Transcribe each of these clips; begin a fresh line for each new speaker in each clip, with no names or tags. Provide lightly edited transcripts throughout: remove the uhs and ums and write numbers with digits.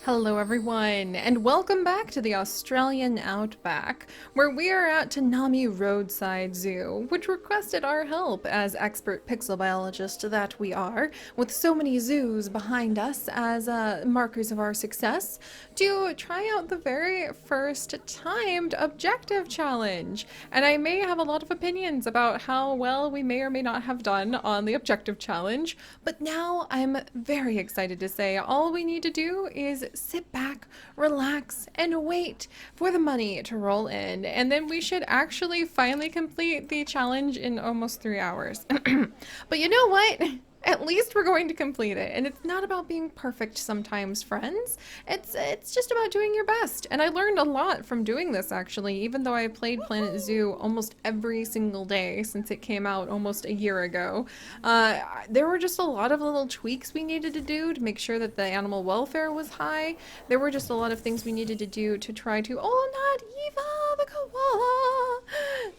Hello everyone, and welcome back to the Australian Outback, where we are at Tanami Roadside Zoo, which requested our help as expert pixel biologists that we are, with so many zoos behind us as markers of our success, to try out the very first timed objective challenge. And I may have a lot of opinions about how well we may or may not have done on the objective challenge, but now I'm very excited to say all we need to do is sit back, relax, and wait for the money to roll in. And then we should actually finally complete the challenge in almost 3 hours. But you know what? At least we're going to complete it. And it's not about being perfect sometimes, friends. It's just about doing your best. And I learned a lot from doing this, actually, even though I played Planet Zoo almost every single day since it came out almost a year ago. There were just a lot of little tweaks we needed to do to make sure that the animal welfare was high. There were just a lot of things we needed to do to try to... Oh, not Eva, the koala!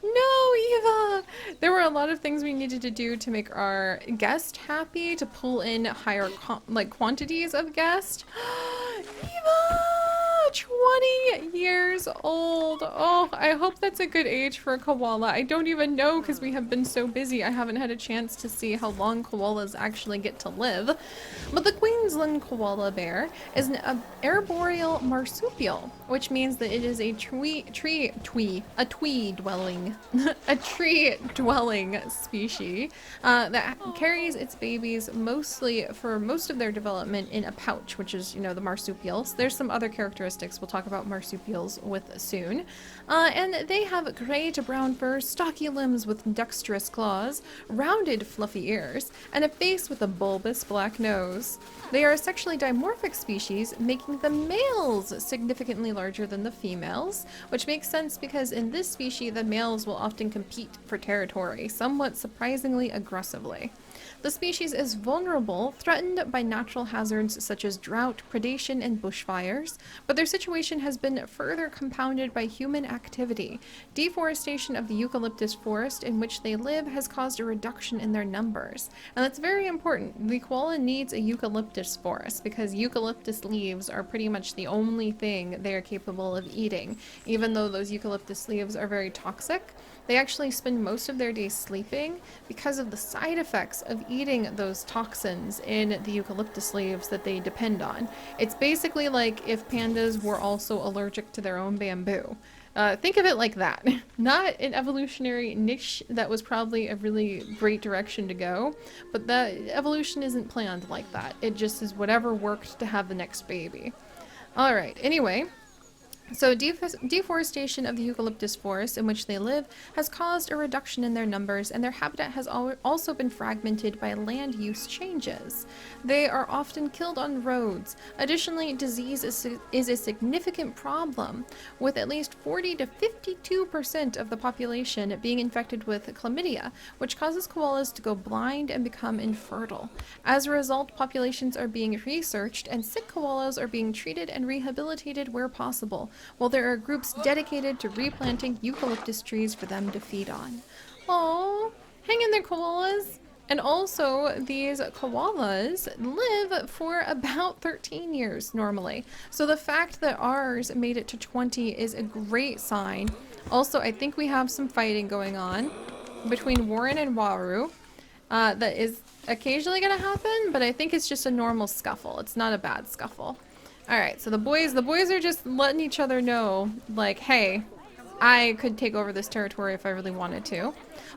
No, Eva! There were a lot of things we needed to do to make our guest happy, to pull in higher quantities of guests. Eva! 20 years old. Oh, I hope that's a good age for a koala. I don't even know because we have been so busy. I haven't had a chance to see how long koalas actually get to live. But the Queensland koala bear is an arboreal marsupial, which means that it is a tree dwelling a tree dwelling species that carries its babies mostly for most of their development in a pouch, which is, the marsupials. There's some other characteristics we'll talk about marsupials with soon. And they have gray to brown fur, stocky limbs with dexterous claws, rounded fluffy ears, and a face with a bulbous black nose. They are a sexually dimorphic species, making the males significantly larger than the females, which makes sense because in this species the males will often compete for territory, somewhat surprisingly aggressively. The species is vulnerable, threatened by natural hazards such as drought, predation, and bushfires, but their situation has been further compounded by human activity. Deforestation of the eucalyptus forest in which they live has caused a reduction in their numbers. And that's very important. The koala needs a eucalyptus forest because eucalyptus leaves are pretty much the only thing they are capable of eating. Even though those eucalyptus leaves are very toxic, they actually spend most of their days sleeping because of the side effects of eating those toxins in the eucalyptus leaves that they depend on. It's basically like if pandas were also allergic to their own bamboo. Think of it like that. Not an evolutionary niche that was probably a really great direction to go, but that evolution isn't planned like that. It just is whatever worked to have the next baby. Alright, anyway. So deforestation of the eucalyptus forest in which they live has caused a reduction in their numbers, and their habitat has also been fragmented by land use changes. They are often killed on roads. Additionally, disease is a significant problem, with at least 40 to 52% of the population being infected with chlamydia, which causes koalas to go blind and become infertile. As a result, populations are being researched, and sick koalas are being treated and rehabilitated where possible, while there are groups dedicated to replanting eucalyptus trees for them to feed on. Oh, hang in there, koalas! And also, these koalas live for about 13 years normally. So the fact that ours made it to 20 is a great sign. Also, I think we have some fighting going on between Warren and Waru. That is occasionally going to happen, but I think it's just a normal scuffle. It's not a bad scuffle. Alright, so the boys are just letting each other know, like, hey, I could take over this territory if I really wanted to.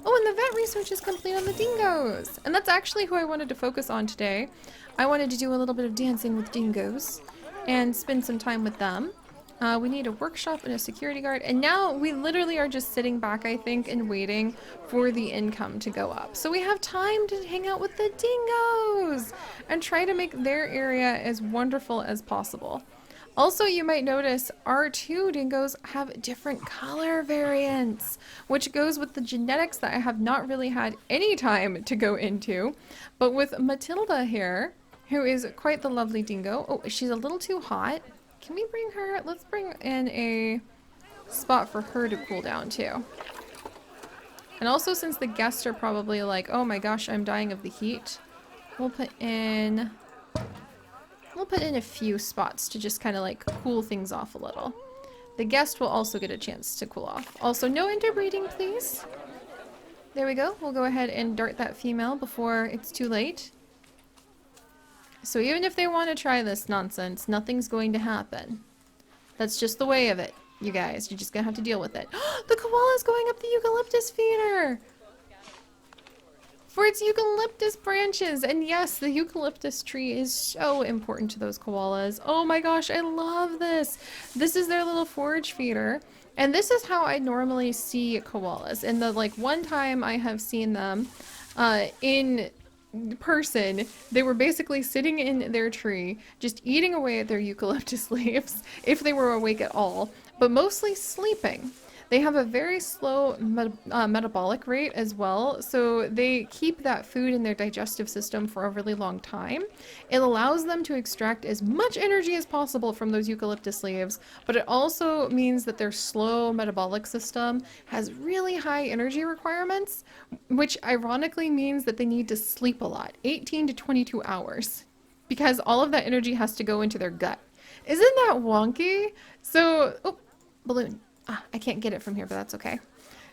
Oh, and the vet research is complete on the dingoes! And that's actually who I wanted to focus on today. I wanted to do a little bit of dancing with dingoes and spend some time with them. We need a workshop and a security guard, and now we literally are just sitting back, I think, and waiting for the income to go up. So we have time to hang out with the dingoes and try to make their area as wonderful as possible. Also, you might notice our two dingoes have different color variants, which goes with the genetics that I have not really had any time to go into. But with Matilda here, who is quite the lovely dingo. Oh, she's a little too hot. Can we bring her? Let's bring in a spot for her to cool down too. And also, since the guests are probably like, oh my gosh, I'm dying of the heat, we'll put in We'll put in a few spots to just kind of like cool things off a little. The guest will also get a chance to cool off. Also, no interbreeding, please. There we go. We'll go ahead and dart that female before it's too late. So even if they want to try this nonsense, nothing's going to happen. That's just the way of it, you guys. You're just gonna have to deal with it. The koala's going up the eucalyptus feeder! For its eucalyptus branches! And yes, the eucalyptus tree is so important to those koalas. Oh my gosh, I love this! This is their little forage feeder. And this is how I normally see koalas. And the like one time I have seen them in person, they were basically sitting in their tree, just eating away at their eucalyptus leaves, if they were awake at all, but mostly sleeping. They have a very slow metabolic rate as well, so they keep that food in their digestive system for a really long time. It allows them to extract as much energy as possible from those eucalyptus leaves, but it also means that their slow metabolic system has really high energy requirements, which ironically means that they need to sleep a lot, 18 to 22 hours, because all of that energy has to go into their gut. Isn't that wonky? So, oh, balloon. I can't get it from here, but that's okay.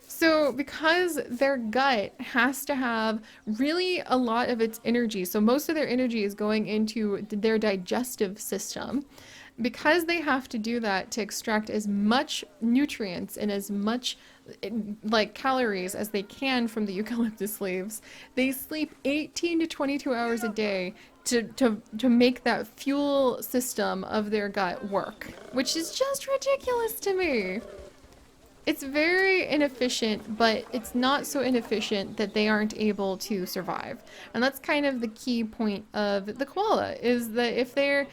So because their gut has to have really a lot of its energy, so most of their energy is going into their digestive system, because they have to do that to extract as much nutrients and as much like calories as they can from the eucalyptus leaves, they sleep 18 to 22 hours a day to make that fuel system of their gut work, which is just ridiculous to me. It's very inefficient, but it's not so inefficient that they aren't able to survive. And that's kind of the key point of the koala, is that if they're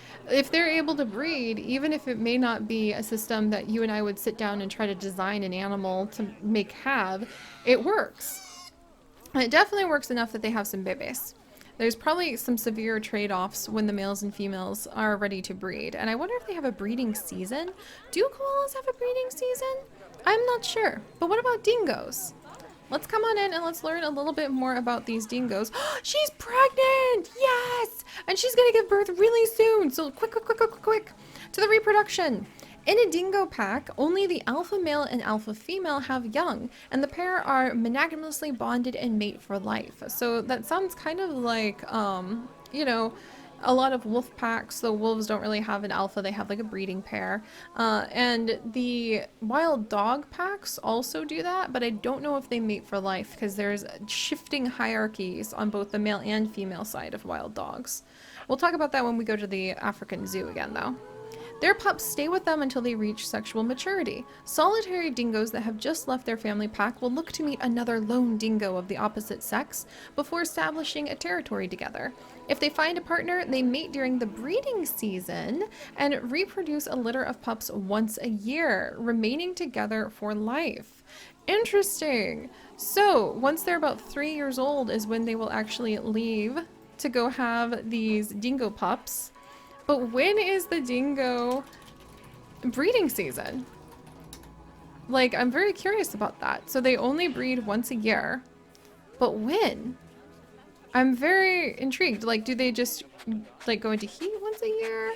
able to breed, even if it may not be a system that you and I would sit down and try to design an animal to make have, it works. And it definitely works enough that they have some babies. There's probably some severe trade-offs when the males and females are ready to breed. And I wonder if they have a breeding season. Do koalas have a breeding season? I'm not sure. But what about dingoes? Let's come on in and let's learn a little bit more about these dingoes. She's pregnant! Yes! And she's gonna give birth really soon. So quick to the reproduction. In a dingo pack, only the alpha male and alpha female have young, and the pair are monogamously bonded and mate for life. So that sounds kind of like, you know, a lot of wolf packs. The wolves don't really have an alpha, they have like a breeding pair. And the wild dog packs also do that, but I don't know if they mate for life because there's shifting hierarchies on both the male and female side of wild dogs. We'll talk about that when we go to the African zoo again though. Their pups stay with them until they reach sexual maturity. Solitary dingoes that have just left their family pack will look to meet another lone dingo of the opposite sex before establishing a territory together. If they find a partner, they mate during the breeding season and reproduce a litter of pups once a year, remaining together for life. Interesting. So, once they're about 3 years old is when they will actually leave to go have these dingo pups. But when is the dingo breeding season? Like, I'm very curious about that. So they only breed once a year. But when? I'm very intrigued. Like, do they just, like, go into heat once a year?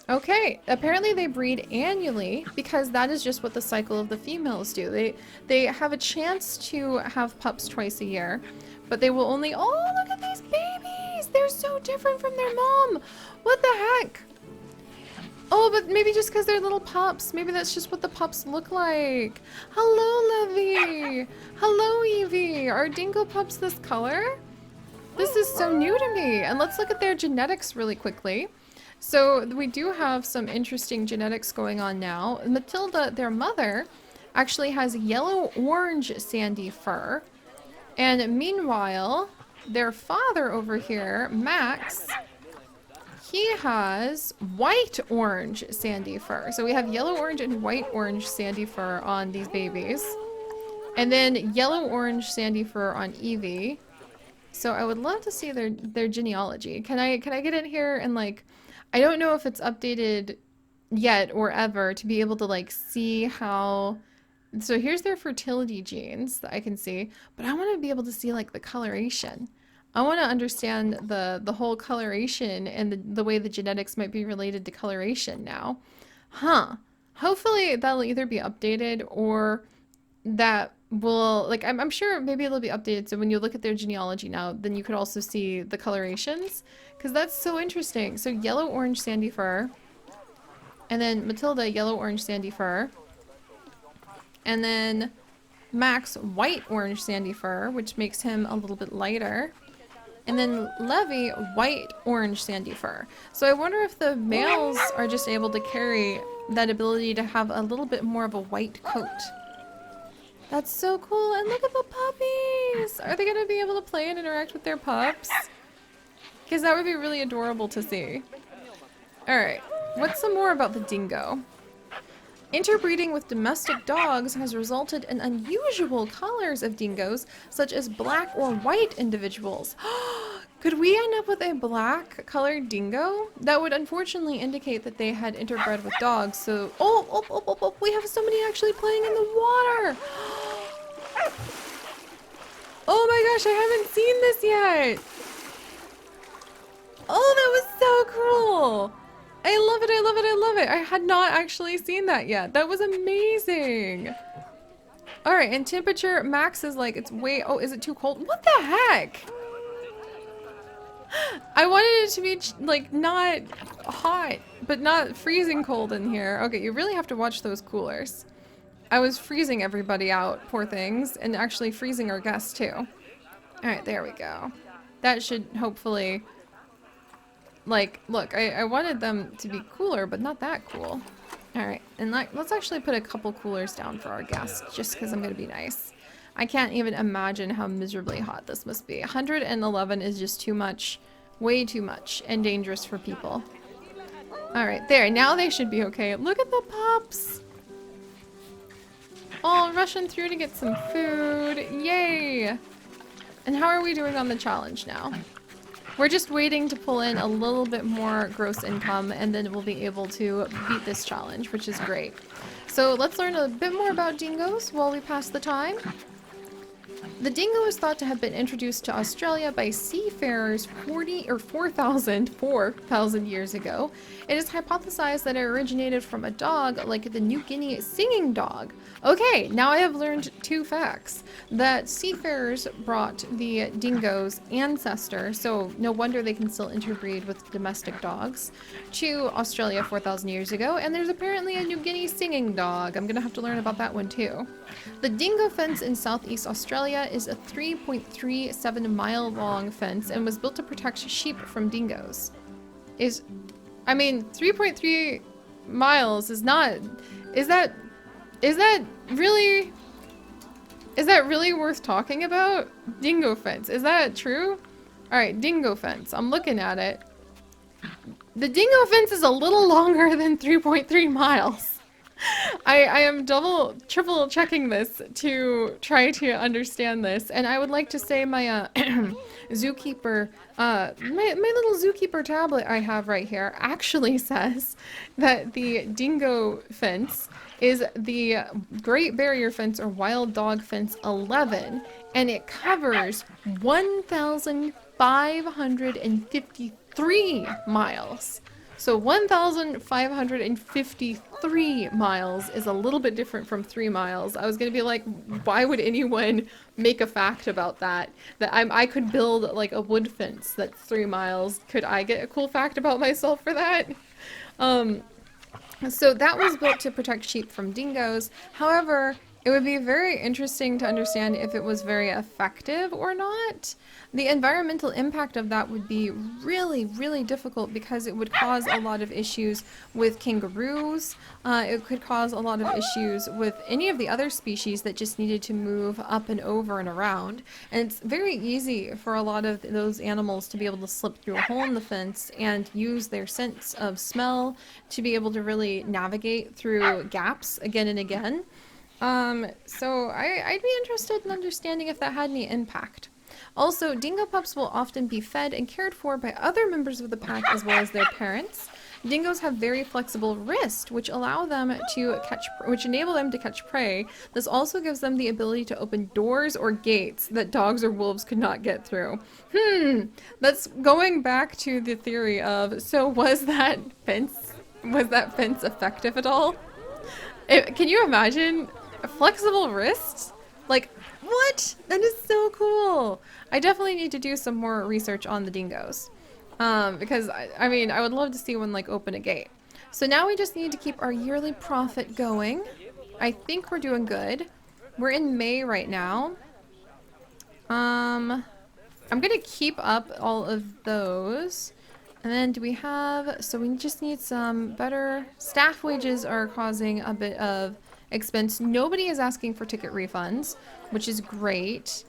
Okay, apparently they breed annually because that is just what the cycle of the females do. They have a chance to have pups twice a year, but they will only, oh, look at these babies! They're so different from their mom! What the heck? Oh, but maybe just because they're little pups. Maybe that's just what the pups look like. Hello, Levy! Hello, Evie! Are dingo pups this color? This is so new to me. And let's look at their genetics really quickly. So we do have some interesting genetics going on now. Matilda, their mother, actually has yellow-orange sandy fur. And meanwhile, their father over here, Max, he has white-orange sandy fur. So we have yellow-orange and white-orange sandy fur on these babies. And then yellow-orange sandy fur on Evie. So I would love to see their genealogy. Can I get in here and like, I don't know if it's updated yet or ever to be able to like see how, so here's their fertility genes that I can see, but I want to be able to see like the coloration. I want to understand the whole coloration and the way the genetics might be related to coloration now. Huh. Hopefully that'll either be updated or that will, like, I'm sure maybe it'll be updated so when you look at their genealogy now, then you could also see the colorations, because that's so interesting. So yellow, orange, sandy fur, and then Matilda, yellow, orange, sandy fur, and then Max, white, orange, sandy fur, which makes him a little bit lighter. And then Levy, white, orange, sandy fur. So I wonder if the males are just able to carry that ability to have a little bit more of a white coat. That's so cool. And look at the puppies. Are they going to be able to play and interact with their pups? Because that would be really adorable to see. Alright, what's some more about the dingo? Interbreeding with domestic dogs has resulted in unusual colors of dingoes, such as black or white individuals. Could we end up with a black colored dingo? That would unfortunately indicate that they had interbred with dogs, so... Oh, we have somebody actually playing in the water! Oh my gosh, I haven't seen this yet! Oh, that was so cool! I love it, I love it, I love it. I had not actually seen that yet. That was amazing. All right, and temperature, Max is like, it's way, oh, is it too cold? What the heck? I wanted it to be like not hot, but not freezing cold in here. Okay, you really have to watch those coolers. I was freezing everybody out, poor things, and actually freezing our guests too. All right, there we go. That should hopefully... Like, look, I wanted them to be cooler, but not that cool. Alright, and let's actually put a couple coolers down for our guests, just because I'm going to be nice. I can't even imagine how miserably hot this must be. 111 is just too much, way too much, and dangerous for people. Alright, there, now they should be okay. Look at the pups! All rushing through to get some food. Yay! And how are we doing on the challenge now? We're just waiting to pull in a little bit more gross income and then we'll be able to beat this challenge, which is great. So let's learn a bit more about dingoes while we pass the time. The dingo is thought to have been introduced to Australia by seafarers 4,000 years ago. It is hypothesized that it originated from a dog like the New Guinea singing dog. Okay, now I have learned two facts. That seafarers brought the dingo's ancestor, so no wonder they can still interbreed with domestic dogs, to Australia 4,000 years ago, and there's apparently a New Guinea singing dog. I'm gonna have to learn about that one too. The dingo fence in southeast Australia is a 3.37 mile long fence and was built to protect sheep from dingoes. I mean, 3.3 miles is not, is that really worth talking about? Dingo fence, is that true? Alright, dingo fence, I'm looking at it. The dingo fence is a little longer than 3.3 miles. I am triple checking this to try to understand this, and I would like to say my zookeeper, my little zookeeper tablet I have right here actually says that the dingo fence is the Great Barrier Fence or Wild Dog Fence 11, and it covers 1,553 miles. So 1,553 miles is a little bit different from 3 miles. I was gonna be like, why would anyone make a fact about that? That I could build like a wood fence that's 3 miles. Could I get a cool fact about myself for that? So that was built to protect sheep from dingoes. However, it would be very interesting to understand if it was very effective or not. The environmental impact of that would be really, really difficult because it would cause a lot of issues with kangaroos. It could cause a lot of issues with any of the other species that just needed to move up and over and around. And it's very easy for a lot of those animals to be able to slip through a hole in the fence and use their sense of smell to be able to really navigate through gaps again and again. So I'd be interested in understanding if that had any impact. Also, dingo pups will often be fed and cared for by other members of the pack as well as their parents. Dingoes have very flexible wrists, which enable them to catch prey. This also gives them the ability to open doors or gates that dogs or wolves could not get through. That's going back to the theory of, so was that fence effective at all? Can you imagine flexible wrists? Like, what? That is so cool. I definitely need to do some more research on the dingoes. Because I mean, I would love to see one like open a gate. So now we just need to keep our yearly profit going. I think we're doing good. We're in May right now. I'm gonna keep up all of those. And then do we have, so we just need some better, staff wages are causing a bit of expense. Nobody is asking for ticket refunds, which is great.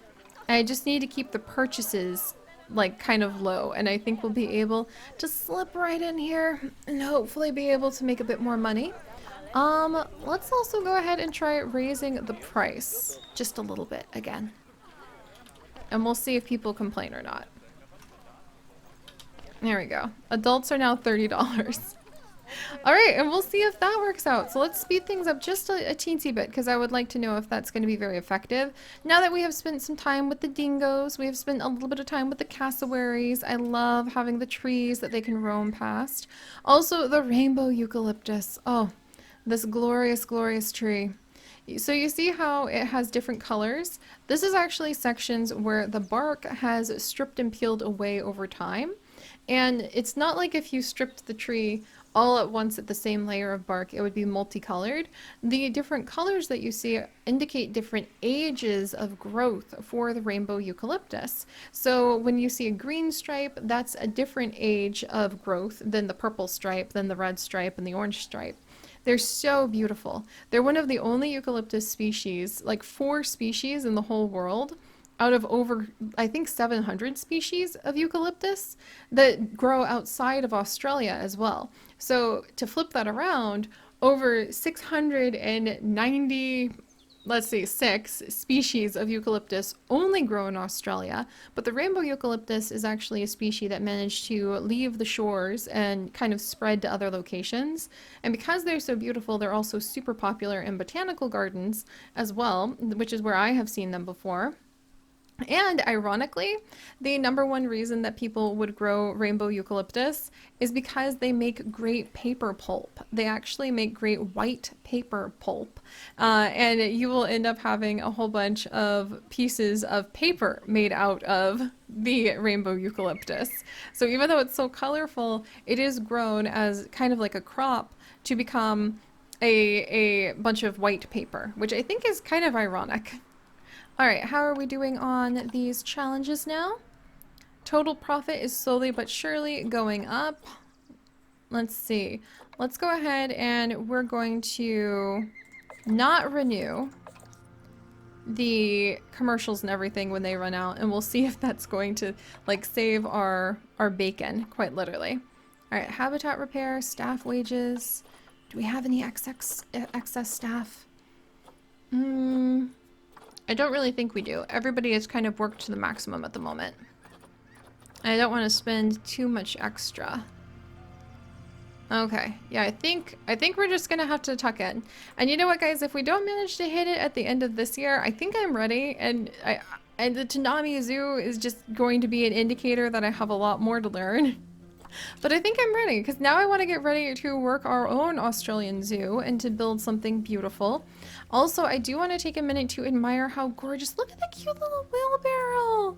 I just need to keep the purchases like kind of low, and I think we'll be able to slip right in here and hopefully be able to make a bit more money. Let's also go ahead and try raising the price just a little bit again. And we'll see if people complain or not. There we go. Adults are now $30. Alright, and we'll see if that works out. So let's speed things up just a teensy bit, because I would like to know if that's going to be very effective. Now that we have spent some time with the dingoes, we have spent a little bit of time with the cassowaries. I love having the trees that they can roam past. Also, the rainbow eucalyptus. Oh, this glorious, glorious tree. So you see how it has different colors? This is actually sections where the bark has stripped and peeled away over time. And it's not like if you stripped the tree all at once at the same layer of bark, it would be multicolored. The different colors that you see indicate different ages of growth for the rainbow eucalyptus. So when you see a green stripe, that's a different age of growth than the purple stripe, than the red stripe, and the orange stripe. They're so beautiful. They're one of the only eucalyptus species, like 4 species in the whole world, out of over, I think, 700 species of eucalyptus that grow outside of Australia as well. So to flip that around, over 690, let's see, 6 species of eucalyptus only grow in Australia, but the rainbow eucalyptus is actually a species that managed to leave the shores and kind of spread to other locations. And because they're so beautiful, they're also super popular in botanical gardens as well, which is where I have seen them before. And ironically, the #1 reason that people would grow rainbow eucalyptus is because they make great paper pulp. They actually make great white paper pulp. And you will end up having a whole bunch of pieces of paper made out of the rainbow eucalyptus. So even though it's so colorful, it is grown as kind of like a crop to become a bunch of white paper, which I think is kind of ironic. Alright, how are we doing on these challenges now? Total profit is slowly but surely going up. Let's see. Let's go ahead and we're going to not renew the commercials and everything when they run out, and we'll see if that's going to like save our bacon, quite literally. Alright, habitat repair, staff wages. Do we have any excess staff? I don't really think we do. Everybody has kind of worked to the maximum at the moment. I don't want to spend too much extra. Okay, yeah, I think we're just gonna have to tuck in. And you know what, guys? If we don't manage to hit it at the end of this year, I think I'm ready. And the Toonami Zoo is just going to be an indicator that I have a lot more to learn. But I think I'm ready, because now I want to get ready to work our own Australian zoo and to build something beautiful. Also, I do want to take a minute to admire how gorgeous. Look at the cute little wheelbarrow.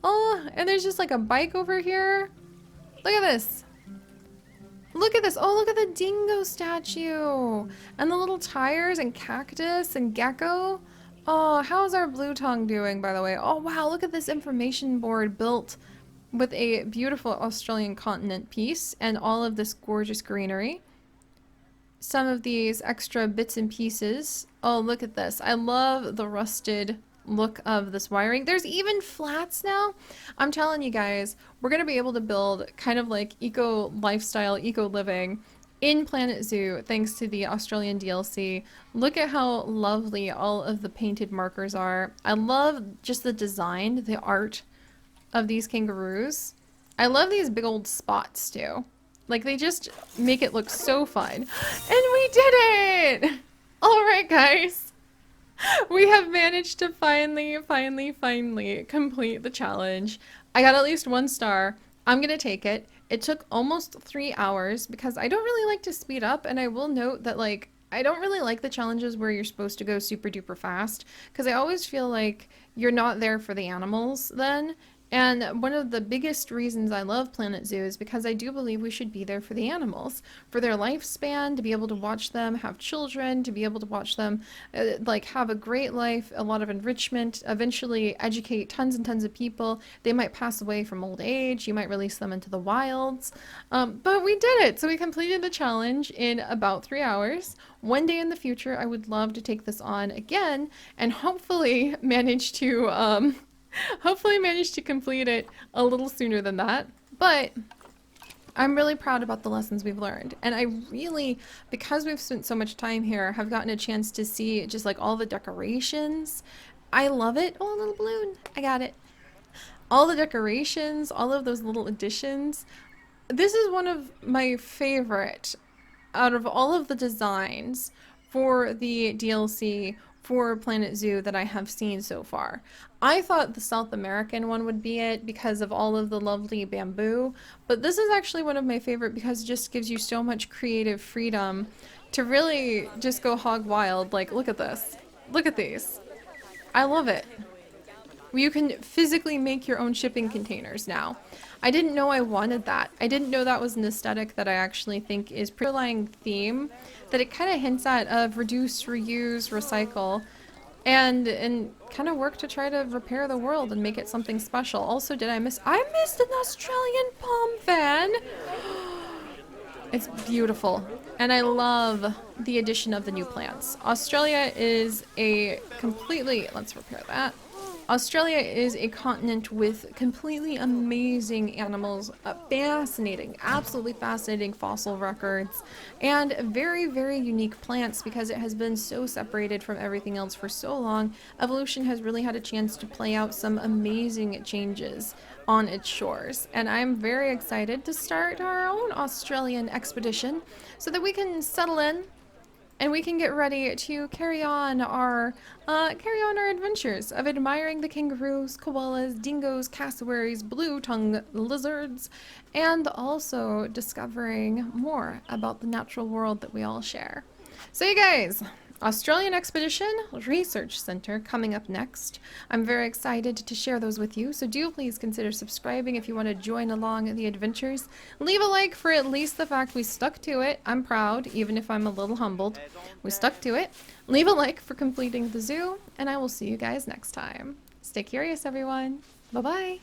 Oh, and there's just like a bike over here. Look at this. Look at this. Oh, look at the dingo statue. And the little tires and cactus and gecko. Oh, how's our blue tongue doing, by the way? Oh, wow. Look at this information board built with a beautiful Australian continent piece and all of this gorgeous greenery. Some of these extra bits and pieces. Oh, look at this. I love the rusted look of this wiring. There's even flats now. I'm telling you guys, we're going to be able to build kind of like eco lifestyle, eco living in Planet Zoo thanks to the Australian DLC. Look at how lovely all of the painted markers are. I love just the design, the art of these kangaroos. I love these big old spots too. Like, they just make it look so fun. And we did it! Alright, guys. We have managed to finally complete the challenge. I got at least 1 star. I'm gonna take it. It took almost 3 hours because I don't really like to speed up, and I will note that, like, I don't really like the challenges where you're supposed to go super duper fast because I always feel like you're not there for the animals then. And one of the biggest reasons I love Planet Zoo is because I do believe we should be there for the animals, for their lifespan, to be able to watch them have children, to be able to watch them like have a great life, a lot of enrichment, eventually educate tons and tons of people. They might pass away from old age, you might release them into the wilds. But we did it! So we completed the challenge in about 3 hours. One day in the future, I would love to take this on again and hopefully manage to hopefully managed to complete it a little sooner than that, but I'm really proud about the lessons we've learned. And I really, because we've spent so much time here, have gotten a chance to see just like all the decorations. I love it. Oh, a little balloon. I got it. All the decorations, all of those little additions. This is one of my favorite out of all of the designs for the DLC for Planet Zoo that I have seen so far. I thought the South American one would be it because of all of the lovely bamboo, but this is actually one of my favorite because it just gives you so much creative freedom to really just go hog wild. Like, look at this. Look at these. I love it. You can physically make your own shipping containers now. I didn't know I wanted that. I didn't know that was an aesthetic that I actually think is pretty underlying theme that it kind of hints at of reduce, reuse, recycle, and kind of work to try to repair the world and make it something special. Also, I missed an Australian palm fan. It's beautiful. And I love the addition of the new plants. Australia is a completely, let's repair that. Australia is a continent with completely amazing animals, fascinating, absolutely fascinating fossil records, and very, very unique plants because it has been so separated from everything else for so long. Evolution has really had a chance to play out some amazing changes on its shores, and I'm very excited to start our own Australian expedition so that we can settle in and we can get ready to carry on our adventures of admiring the kangaroos, koalas, dingoes, cassowaries, blue-tongued lizards, and also discovering more about the natural world that we all share. So you guys, Australian Expedition Research Center coming up next. I'm very excited to share those with you, so do please consider subscribing if you want to join along the adventures. Leave a like for at least the fact we stuck to it. I'm proud, even if I'm a little humbled. We stuck to it. Leave a like for completing the zoo, and I will see you guys next time. Stay curious, everyone. Bye-bye.